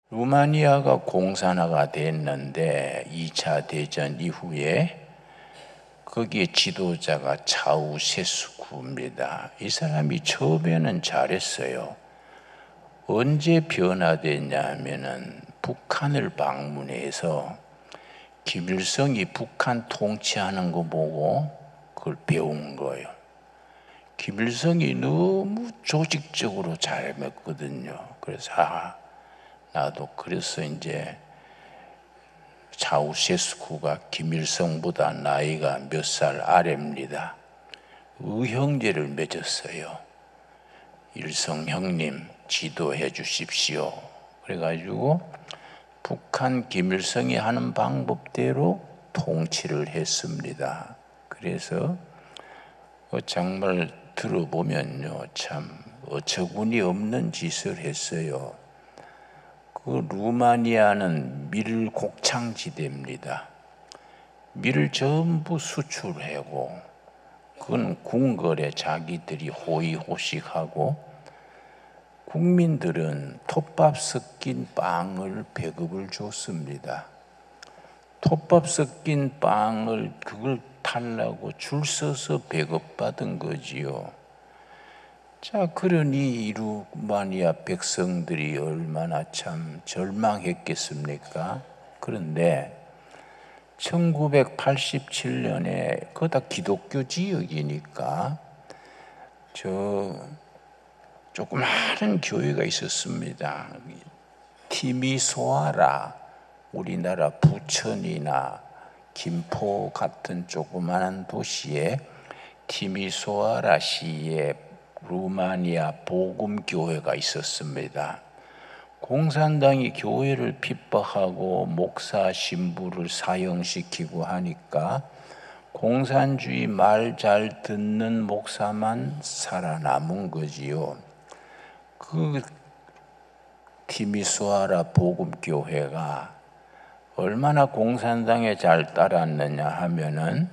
루마니아가 공산화가 됐는데 2차 대전 이후에 거기에 지도자가 차우세스쿠입니다. 이 사람이 처음에는 잘했어요. 언제 변화됐냐 하면은 북한을 방문해서 김일성이 북한 통치하는 거 보고 그걸 배운 거예요. 김일성이 너무 조직적으로 잘했거든요. 그래서 나도 그래서 이제 차우세스쿠가 김일성보다 나이가 몇 살 아래입니다. 의형제를 맺었어요. 일성 형님 지도해 주십시오. 그래가지고 북한 김일성이 하는 방법대로 통치를 했습니다. 그래서 정말 들어보면요, 참 어처구니 없는 짓을 했어요. 그 루마니아는 밀 곡창지대입니다. 밀을 전부 수출하고 그건 궁궐에 자기들이 호의호식하고 국민들은 톱밥 섞인 빵을 배급을 줬습니다. 톱밥 섞인 빵을 그걸 달라고 줄 서서 배급받은 거지요. 자, 그러니 이 루마니아 백성들이 얼마나 참 절망했겠습니까? 그런데 1987년에 그거 다 기독교 지역이니까 조그마한 교회가 있었습니다. 티미소아라, 우리나라 부천이나 김포 같은 조그마한 도시에 티미소아라 시에 루마니아 복음교회가 있었습니다. 공산당이 교회를 핍박하고 목사 신부를 사형시키고 하니까 공산주의 말 잘 듣는 목사만 살아남은 거지요. 그 티미소아라 복음교회가 얼마나 공산당에 잘 따랐느냐 하면은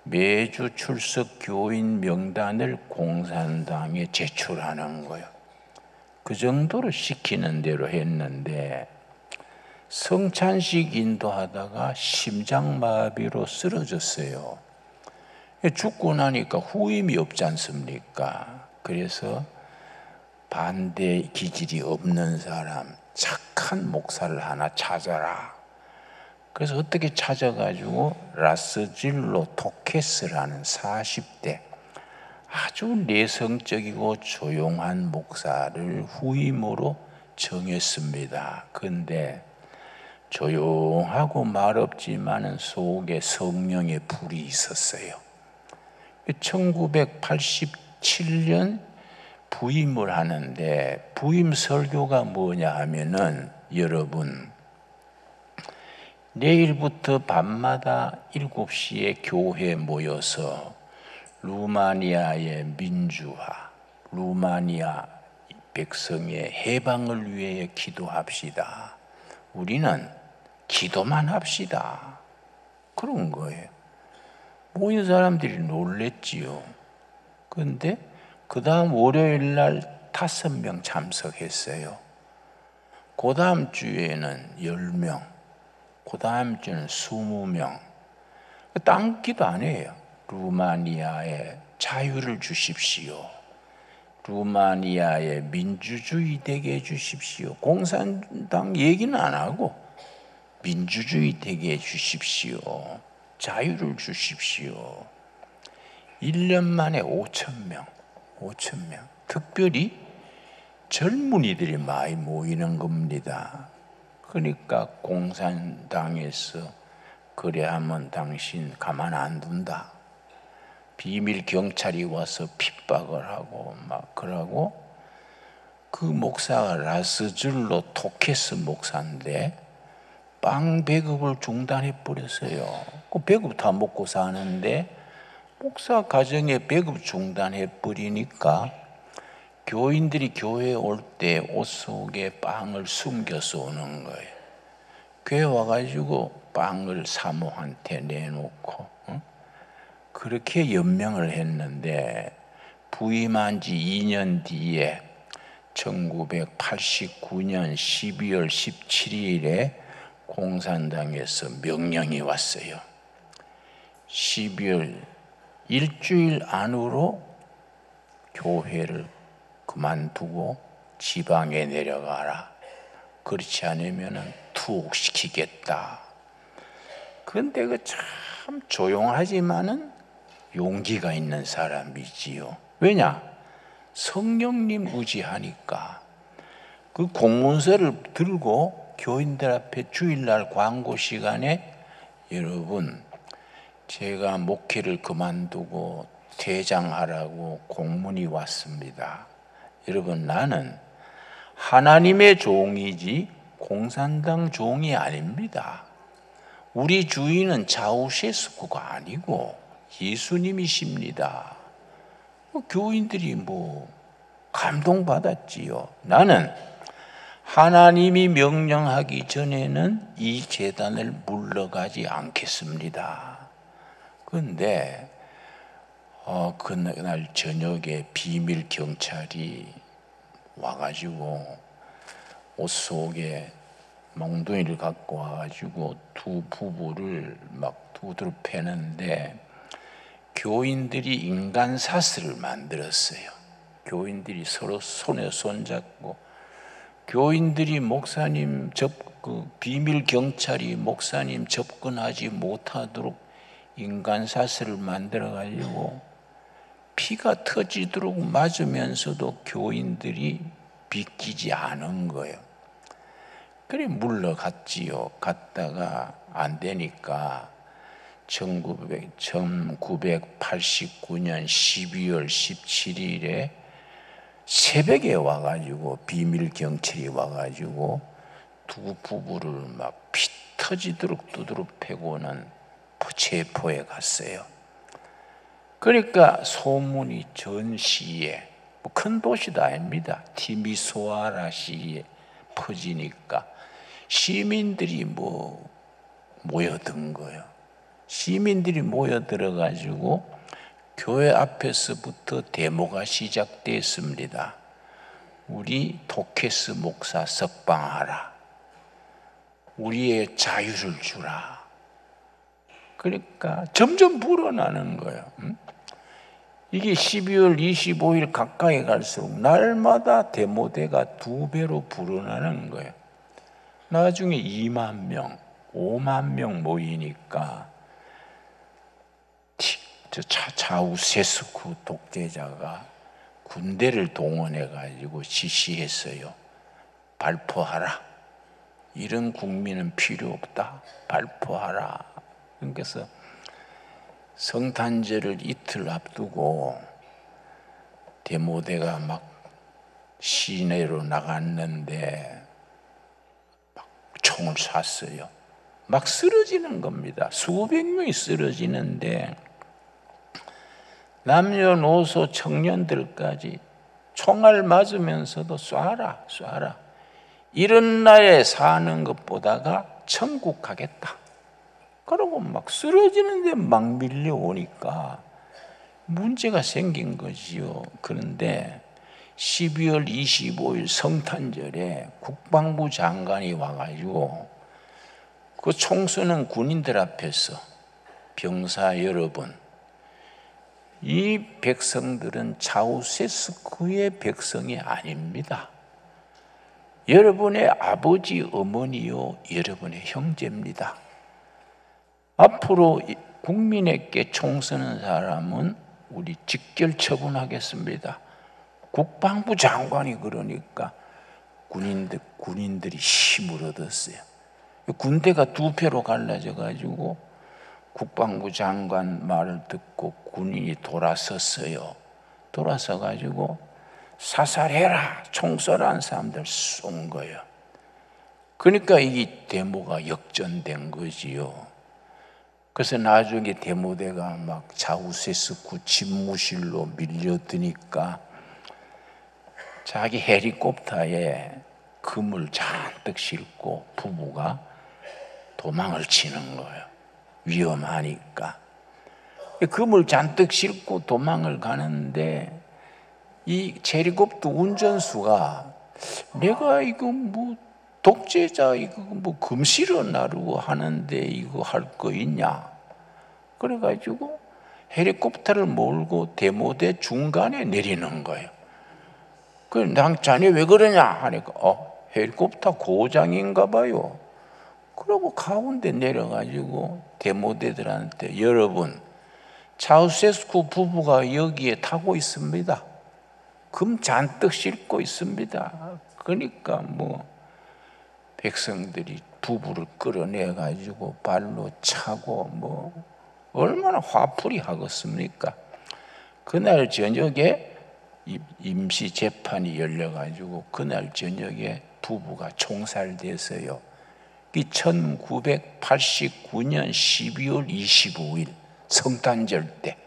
매주 출석 교인 명단을 공산당에 제출하는 거예요. 그 정도로 시키는 대로 했는데 성찬식 인도하다가 심장마비로 쓰러졌어요. 죽고 나니까 후임이 없지 않습니까? 그래서 반대 기질이 없는 사람, 착한 목사를 하나 찾아라. 그래서 어떻게 찾아가지고 라스질로 토케스라는 40대 아주 내성적이고 조용한 목사를 후임으로 정했습니다. 그런데 조용하고 말없지만은 속에 성령의 불이 있었어요. 1987년 부임을 하는데 부임 설교가 뭐냐 하면은 여러분 내일부터 밤마다 7시에 교회에 모여서 루마니아의 민주화, 루마니아 백성의 해방을 위해 기도합시다. 우리는 기도만 합시다. 그런 거예요. 모인 사람들이 놀랬지요. 그런데 그 다음 월요일 날 5명 참석했어요. 그 다음 주에는 10명, 그 다음 주는 20명. 딴 기도 안 해요. 루마니아에 자유를 주십시오. 루마니아의 민주주의 되게 해주십시오. 공산당 얘기는 안 하고 민주주의 되게 해주십시오. 자유를 주십시오. 1년 만에 5,000명. 특별히 젊은이들이 많이 모이는 겁니다. 그러니까 공산당에서 그래 하면 당신 가만 안 둔다. 비밀 경찰이 와서 핍박을 하고 막 그러고 그 목사가 라스줄로 토케스 목사인데 빵 배급을 중단해 버렸어요. 그 배급 다 먹고 사는데 목사 가정에 배급 중단해 버리니까 교인들이 교회에 올 때 옷 속에 빵을 숨겨서 오는 거예요. 교회 와가지고 빵을 사모한테 내놓고 그렇게 연명을 했는데 부임한 지 2년 뒤에 1989년 12월 17일에 공산당에서 명령이 왔어요. 12월 일주일 안으로 교회를 그만두고 지방에 내려가라. 그렇지 않으면 투옥시키겠다. 그런데 그 참 조용하지만은 용기가 있는 사람이지요. 왜냐? 성령님 의지하니까. 그 공문서를 들고 교인들 앞에 주일날 광고 시간에 여러분, 제가 목회를 그만두고 퇴장하라고 공문이 왔습니다. 여러분, 나는 하나님의 종이지 공산당 종이 아닙니다. 우리 주인은 자우셰스쿠가 아니고 예수님이십니다. 교인들이 감동받았지요. 나는 하나님이 명령하기 전에는 이 재단을 물러가지 않겠습니다. 그런데 그날 저녁에 비밀 경찰이 와가지고 옷 속에 몽둥이를 갖고 와가지고 두 부부를 막 두드려 패는데 교인들이 인간 사슬을 만들었어요. 교인들이 서로 손에 손잡고 교인들이 목사님 비밀 경찰이 목사님 접근하지 못하도록 인간 사슬을 만들어 가지고 피가 터지도록 맞으면서도 교인들이 비키지 않은 거예요. 그래 물러갔지요. 갔다가 안 되니까 1989년 12월 17일에 새벽에 와가지고 비밀 경찰이 와가지고 두 부부를 막 피 터지도록 두드려 패고는 체포해 갔어요. 그러니까 소문이 전 시에, 큰 도시도 아닙니다. 티미소아라 시에 퍼지니까 시민들이 모여든 거예요. 시민들이 모여들어 가지고 교회 앞에서부터 데모가 시작됐습니다. 우리 토케스 목사 석방하라. 우리의 자유를 주라. 그러니까 점점 불어나는 거예요. 이게 12월 25일 가까이 갈수록 날마다 데모대가 2배로 불어나는 거예요. 나중에 2만 명, 5만 명 모이니까 자우세스쿠 독재자가 군대를 동원해 가지고 지시했어요. 발포하라. 이런 국민은 필요 없다. 발포하라. 그래서 성탄절을 이틀 앞두고 데모대가 막 시내로 나갔는데 막 총을 쐈어요. 막 쓰러지는 겁니다. 수백 명이 쓰러지는데 남녀노소 청년들까지 총알 맞으면서도 쏴라. 이런 나라에 사는 것보다가 천국 가겠다. 그러고 막 쓰러지는데 막 밀려오니까 문제가 생긴 거지요. 그런데 12월 25일 성탄절에 국방부 장관이 와가지고 그 총 쏘는 군인들 앞에서 병사 여러분, 이 백성들은 차우세스쿠의 백성이 아닙니다. 여러분의 아버지, 어머니요, 여러분의 형제입니다. 앞으로 국민에게 총 쏘는 사람은 우리 직결 처분하겠습니다. 국방부 장관이 그러니까 군인들이 힘을 얻었어요. 군대가 2패로 갈라져 가지고 국방부 장관 말을 듣고 군인이 돌아섰어요. 돌아서 가지고 사살해라, 총 쏘라는 사람들 쏜 거예요. 그러니까 이 데모가 역전된 거지요. 그래서 나중에 데모대가 막 자우세스쿠 집무실로 밀려드니까 자기 헬리콥터에 금을 잔뜩 싣고 부부가 도망을 치는 거예요. 위험하니까. 금을 잔뜩 싣고 도망을 가는데 이 헬리콥터 운전수가 내가 이거 뭐 독재자 이거 뭐 금실어 나르고 하는데 이거 할 거 있냐? 그래가지고 헬리콥터를 몰고 대모대 중간에 내리는 거예요. 난 자네 왜 그러냐 하니까 헬리콥터 고장인가 봐요. 그러고 가운데 내려가지고 대모대들한테 여러분 차우세스쿠 부부가 여기에 타고 있습니다. 금 잔뜩 싣고 있습니다. 그러니까 뭐 백성들이 부부를 끌어내 가지고 발로 차고 뭐 얼마나 화풀이 하겠습니까? 그날 저녁에 임시 재판이 열려 가지고 그날 저녁에 부부가 총살됐어요. 1989년 12월 25일 성탄절 때.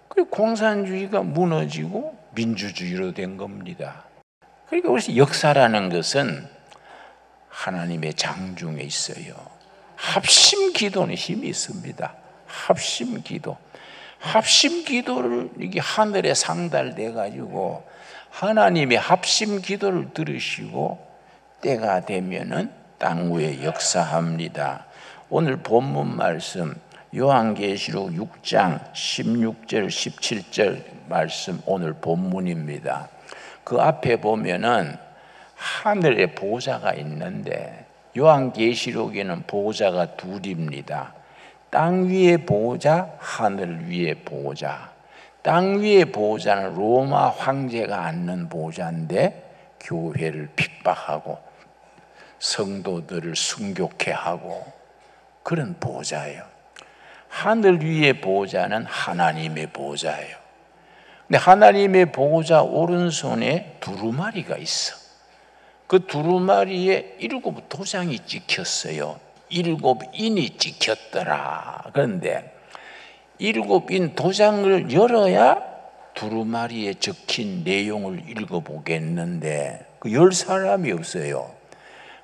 그리고 공산주의가 무너지고 민주주의로 된 겁니다. 그러니까 그래서 역사라는 것은 하나님의 장중에 있어요. 합심 기도는 힘이 있습니다. 합심 기도. 합심 기도를 이게 하늘에 상달돼 가지고 하나님의 합심 기도를 들으시고 때가 되면은 땅 위에 역사합니다. 오늘 본문 말씀 요한계시록 6장 16절 17절 말씀 오늘 본문입니다. 그 앞에 보면은 하늘에 보좌가 있는데 요한계시록에는 보좌가 둘입니다. 땅 위의 보좌, 하늘 위의 보좌. 땅 위의 보좌는 로마 황제가 앉는 보좌인데 교회를 핍박하고 성도들을 순교케 하고 그런 보좌예요. 하늘 위의 보좌는 하나님의 보좌예요. 근데 하나님의 보좌 오른손에 두루마리가 있어. 그 두루마리에 7 도장이 찍혔어요. 7인이 찍혔더라. 그런데 7인 도장을 열어야 두루마리에 적힌 내용을 읽어보겠는데 그 열 사람이 없어요.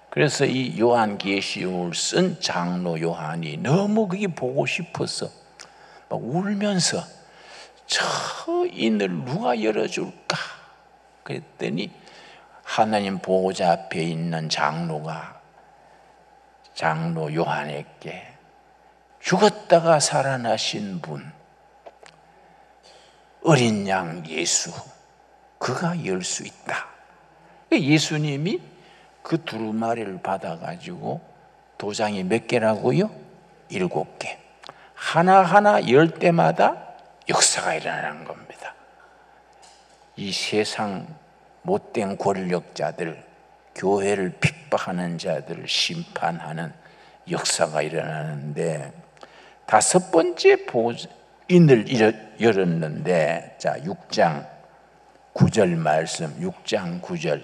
그래서 이 요한계시록을 쓴 장로 요한이 너무 그게 보고 싶어서 막 울면서 저 인을 누가 열어줄까? 그랬더니 하나님 보호자 앞에 있는 장로가 장로 요한에게 죽었다가 살아나신 분 어린 양 예수 그가 열 수 있다. 예수님이 그 두루마리를 받아가지고 도장이 몇 개라고요? 7개. 하나하나 열 때마다 역사가 일어나는 겁니다. 이 세상 못된 권력자들, 교회를 핍박하는 자들을 심판하는 역사가 일어나는데 5번째 인을 열었는데 자 6장 9절 말씀 6장 9절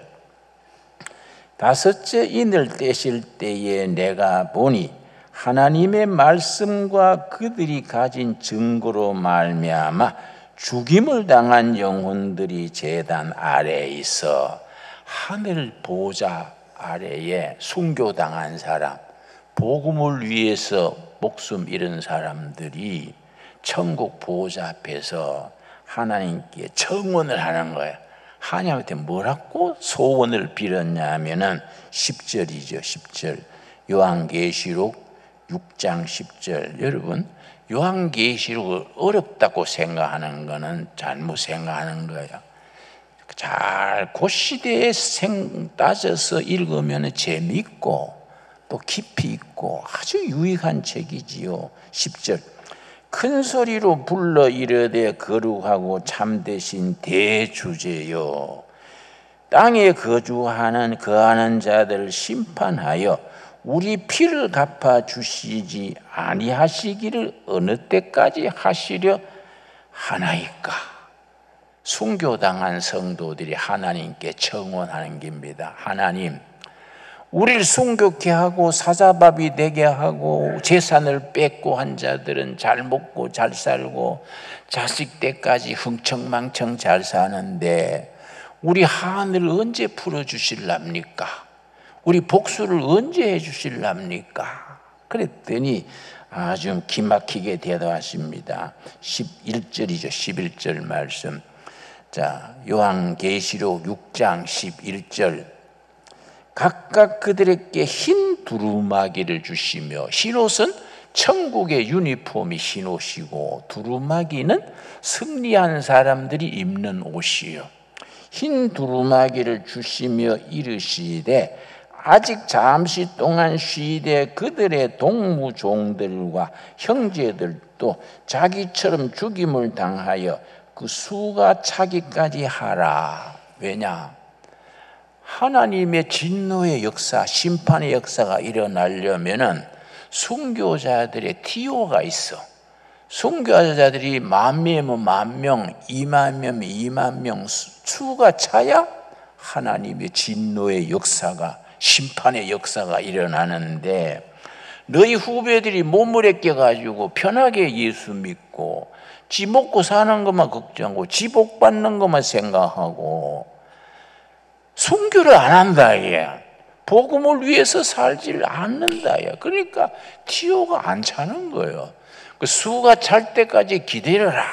5째 인을 떼실 때에 내가 보니 하나님의 말씀과 그들이 가진 증거로 말미암아 죽임을 당한 영혼들이 제단 아래에 있어 하늘 보좌 아래에 순교당한 사람, 복음을 위해서 목숨 잃은 사람들이 천국 보좌 앞에서 하나님께 청원을 하는 거예요. 하나님한테 뭐라고 소원을 빌었냐 하면은 10절이죠. 10절. 요한계시록 6장 10절. 여러분, 요한계시록을 어렵다고 생각하는 거는 잘못 생각하는 거예요. 잘 그 시대에 따져서 읽으면 재미있고 또 깊이 있고 아주 유익한 책이지요. 10절. 큰 소리로 불러 이르되 거룩하고 참되신 대주제요 땅에 거하는 자들을 심판하여 우리 피를 갚아 주시지 아니하시기를 어느 때까지 하시려 하나이까. 순교당한 성도들이 하나님께 청원하는 겁니다. 하나님, 우리를 순교케 하고 사자밥이 되게 하고 재산을 뺏고 한 자들은 잘 먹고 잘 살고 자식 때까지 흥청망청 잘 사는데 우리 한을 언제 풀어주실랍니까? 우리 복수를 언제 해주실랍니까? 그랬더니 아주 기막히게 대답하십니다. 11절이죠. 11절 말씀. 자, 요한계시록 6장 11절 각각 그들에게 흰 두루마기를 주시며, 흰옷은 천국의 유니폼이 흰옷이고 두루마기는 승리한 사람들이 입는 옷이요. 흰 두루마기를 주시며 이르시되 아직 잠시 동안 쉬되 그들의 동무종들과 형제들도 자기처럼 죽임을 당하여 그 수가 차기까지 하라. 왜냐? 하나님의 진노의 역사, 심판의 역사가 일어나려면은 순교자들의 티오가 있어. 순교자들이 10,000명이면 10,000명, 20,000명이면 20,000명 수가 차야 하나님의 진노의 역사가, 심판의 역사가 일어나는데, 너희 후배들이 몸물에 껴가지고 편하게 예수 믿고 지 먹고 사는 것만 걱정하고 지 복 받는 것만 생각하고 순교를 안 한다. 복음을 위해서 살지를 않는다. 그러니까 티오가 안 차는 거예요. 그 수가 찰 때까지 기다려라.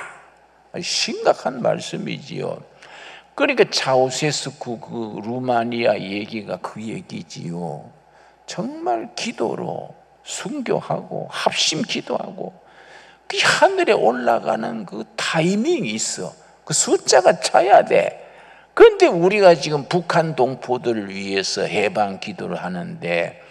심각한 말씀이지요. 그러니까 차우세스쿠 그 루마니아 얘기가 그 얘기지요. 정말 기도로 순교하고 합심 기도하고 그 하늘에 올라가는 그 타이밍이 있어. 그 숫자가 차야 돼. 그런데 우리가 지금 북한 동포들을 위해서 해방 기도를 하는데,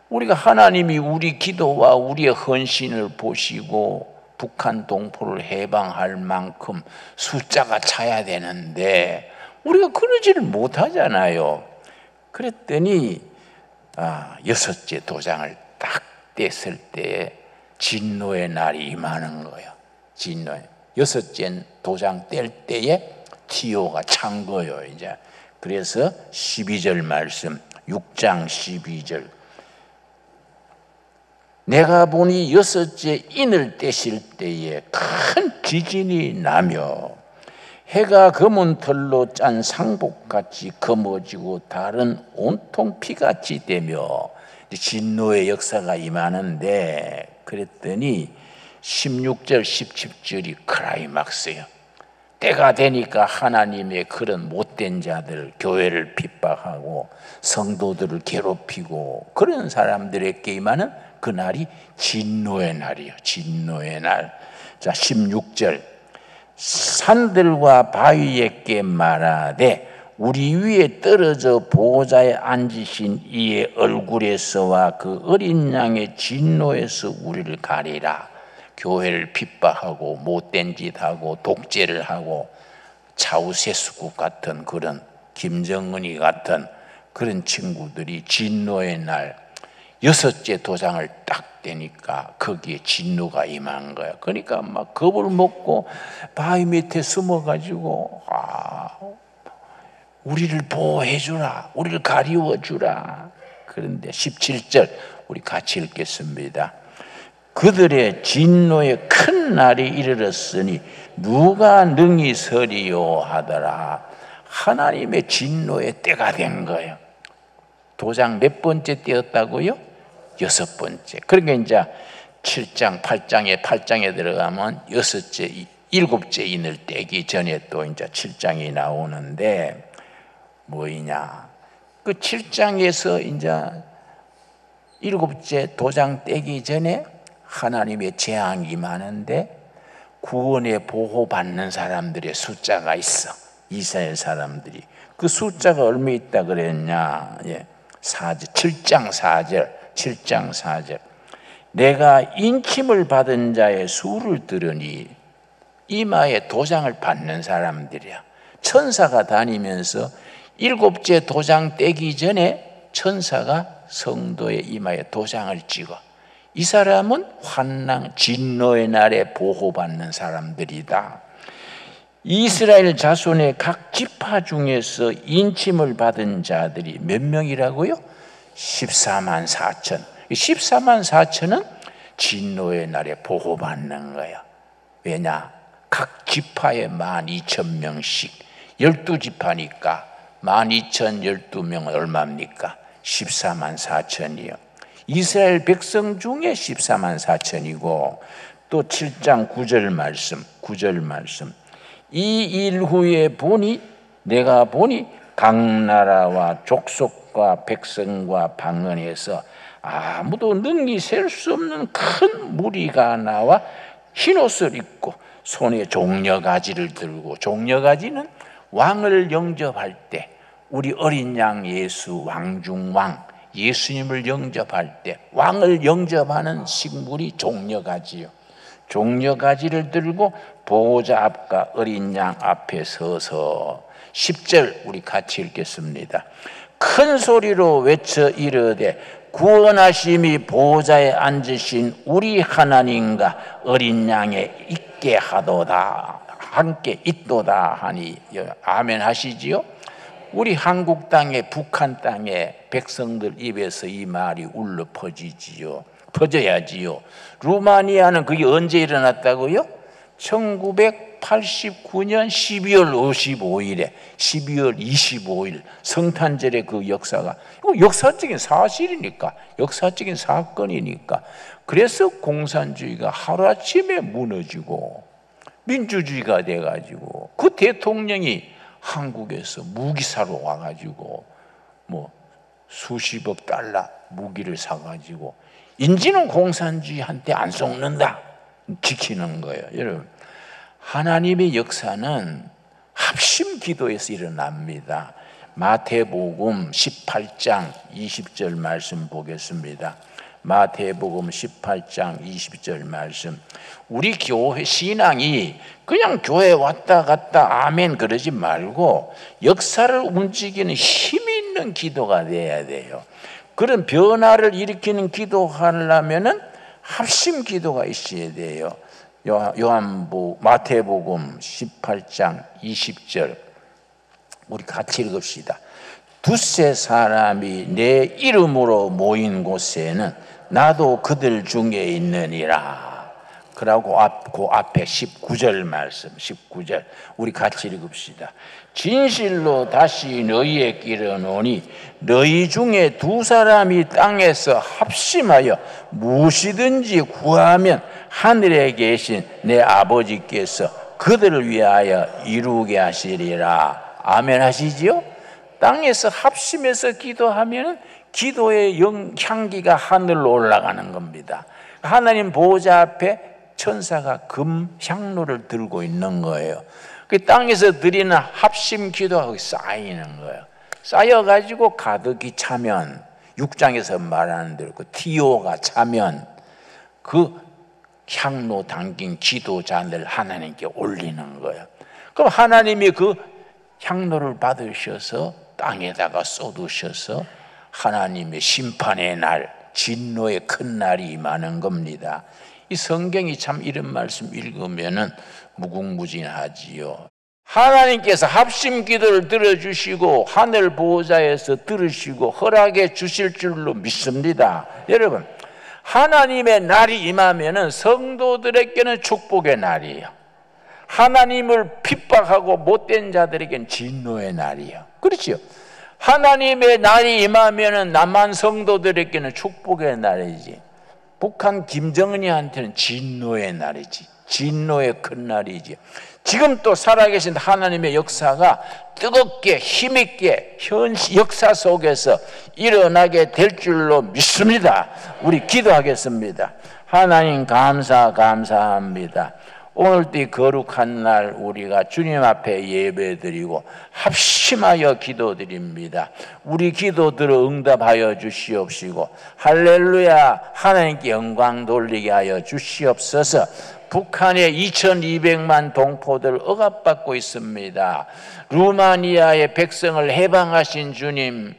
우리가 하나님이 우리 기도와 우리의 헌신을 보시고 북한 동포를 해방할 만큼 숫자가 차야 되는데 우리가 그러지를 못하잖아요. 그랬더니 여섯째 도장을 딱 뗐을 때 진노의 날이 임하는 거예요. 진노의 여섯째 도장 뗄 때에 티오가 찬 거예요. 이제 그래서 12절 말씀, 6장 12절 내가 보니 여섯째 인을 떼실 때에 큰 지진이 나며 해가 검은 털로 짠 상복같이 검어지고 달은 온통 피같이 되며, 진노의 역사가 임하는데, 그랬더니 16절 17절이 클라이막스예요. 때가 되니까 하나님의 그런 못된 자들, 교회를 핍박하고 성도들을 괴롭히고 그런 사람들에게 임하는 그날이 진노의 날이에요. 진노의 날. 자, 16절 산들과 바위에게 말하되 우리 위에 떨어져 보호자에 앉으신 이의 얼굴에서와 그 어린 양의 진노에서 우리를 가리라. 교회를 핍박하고 못된 짓하고 독재를 하고 차우세스국 같은 그런 김정은이 같은 그런 친구들이 진노의 날 여섯째 도장을 딱 떼니까 거기에 진노가 임한 거야. 그러니까 막 겁을 먹고 바위 밑에 숨어가지고 우리를 보호해주라, 우리를 가리워주라. 그런데 17절 우리 같이 읽겠습니다. 그들의 진노의 큰 날이 이르렀으니 누가 능히 서리요 하더라. 하나님의 진노의 때가 된 거예요. 도장 몇 번째 떼었다고요? 6번째. 그러니까 이제 7장, 8장에 들어가면 일곱째 인을 떼기 전에 또 이제 7장이 나오는데 뭐이냐? 그 7장에서 이제 일곱째 도장 떼기 전에 하나님의 재앙이 임하는데 구원의 보호받는 사람들의 숫자가 있어. 이스라엘 사람들이. 그 숫자가 얼마 있다 그랬냐? 7장 4절. 내가 인침을 받은 자의 수를 들으니 이마에 도장을 받는 사람들이야. 천사가 다니면서 일곱째 도장 떼기 전에 천사가 성도의 이마에 도장을 찍어. 이 사람은 환난 진노의 날에 보호받는 사람들이다. 이스라엘 자손의 각 지파 중에서 인침을 받은 자들이 몇 명이라고요? 14만 4천. 14만 4천은 진노의 날에 보호받는 거야. 왜냐? 각 지파에 12,000명씩 12지파니까 12,000, 12명은 얼마입니까? 14만 4천이요. 이스라엘 백성 중에 14만 4천이고 또 7장 9절 말씀 이 일 후에 내가 보니 각 나라와 족속과 백성과 방언에서 아무도 능히 셀 수 없는 큰 무리가 나와 흰옷을 입고 손에 종려가지를 들고, 종려가지는 왕을 영접할 때, 우리 어린 양 예수 왕중왕 예수님을 영접할 때 왕을 영접하는 식물이 종려가지요. 종려가지를 들고 보호자 앞과 어린 양 앞에 서서 10절 우리 같이 읽겠습니다. 큰 소리로 외쳐 이르되 구원하심이 보호자에 앉으신 우리 하나님과 어린 양에 있게 하도다, 함께 있도다 하니 아멘 하시지요? 우리 한국 땅에, 북한 땅에 백성들 입에서 이 말이 울려 퍼져야지요. 루마니아는 그게 언제 일어났다고요? 1989년 12월 55일에 12월 25일 성탄절의 그 역사가, 역사적인 사실이니까, 역사적인 사건이니까. 그래서 공산주의가 하루아침에 무너지고 민주주의가 돼가지고 그 대통령이 한국에서 무기 사러 와가지고 뭐 수십억 달러 무기를 사가지고 인지는 공산주의한테 안 속는다 지키는 거예요. 여러분, 하나님의 역사는 합심 기도에서 일어납니다. 마태복음 18장 20절 말씀 보겠습니다. 마태복음 18장 20절 말씀. 우리 교회 신앙이 그냥 교회 왔다 갔다 아멘 그러지 말고 역사를 움직이는 힘 있는 기도가 돼야 돼요. 그런 변화를 일으키는 기도하려면은 합심 기도가 있어야 돼요. 마태복음 18장 20절 우리 같이 읽읍시다. 두세 사람이 내 이름으로 모인 곳에는 나도 그들 중에 있느니라. 그러고 그 앞에 19절 말씀, 19절 우리 같이 읽읍시다. 진실로 다시 너희에게 이르노니 너희 중에 두 사람이 땅에서 합심하여 무엇이든지 구하면 하늘에 계신 내 아버지께서 그들을 위하여 이루게 하시리라. 아멘 하시지요? 땅에서 합심해서 기도하면 기도의 향기가 하늘로 올라가는 겁니다. 하나님 보호자 앞에 천사가 금 향로를 들고 있는 거예요. 그 땅에서 드리는 합심 기도가 쌓이는 거예요. 쌓여가지고 가득히 차면, 6장에서 말하는 대로 그 티오가 차면 그 향로 담긴 기도잔을 하나님께 올리는 거예요. 그럼 하나님이 그 향로를 받으셔서 땅에다가 쏟으셔서 하나님의 심판의 날, 진노의 큰 날이 임하는 겁니다. 이 성경이 참 이런 말씀 읽으면은 무궁무진하지요. 하나님께서 합심 기도를 들어주시고 하늘 보호자에서 들으시고 허락해 주실 줄로 믿습니다. 여러분, 하나님의 날이 임하면은 성도들에게는 축복의 날이에요. 하나님을 핍박하고 못된 자들에게는 진노의 날이에요. 그렇죠? 하나님의 날이 임하면은 남한 성도들에게는 축복의 날이지. 북한 김정은이한테는 진노의 날이지. 진노의 큰 날이지. 지금 또 살아계신 하나님의 역사가 뜨겁게 힘있게 역사 속에서 일어나게 될 줄로 믿습니다. 우리 기도하겠습니다. 하나님 감사합니다. 오늘도 이 거룩한 날 우리가 주님 앞에 예배드리고 합심하여 기도드립니다. 우리 기도들을 응답하여 주시옵시고 할렐루야, 하나님께 영광 돌리게 하여 주시옵소서. 북한의 2200만 동포들 억압받고 있습니다. 루마니아의 백성을 해방하신 주님,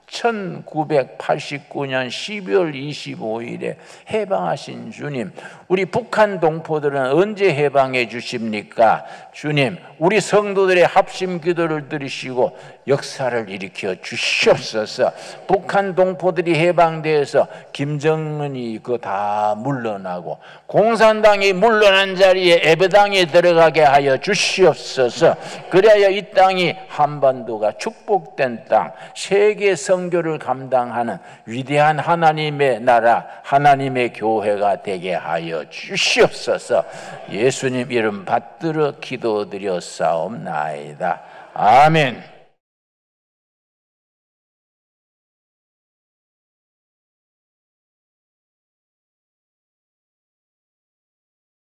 1989년 12월 25일에 해방하신 주님, 우리 북한 동포들은 언제 해방해 주십니까? 주님, 우리 성도들의 합심 기도를 들으시고 역사를 일으켜 주시옵소서. 북한 동포들이 해방돼서 김정은이 그거 다 물러나고 공산당이 물러난 자리에 예배당에 들어가게 하여 주시옵소서. 그래야 이 땅이 한반도가 축복된 땅, 세계 성 선교를 감당하는 위대한 하나님의 나라, 하나님의 교회가 되게 하여 주시옵소서. 예수님 이름 받들어 기도드렸사옵나이다. 아멘.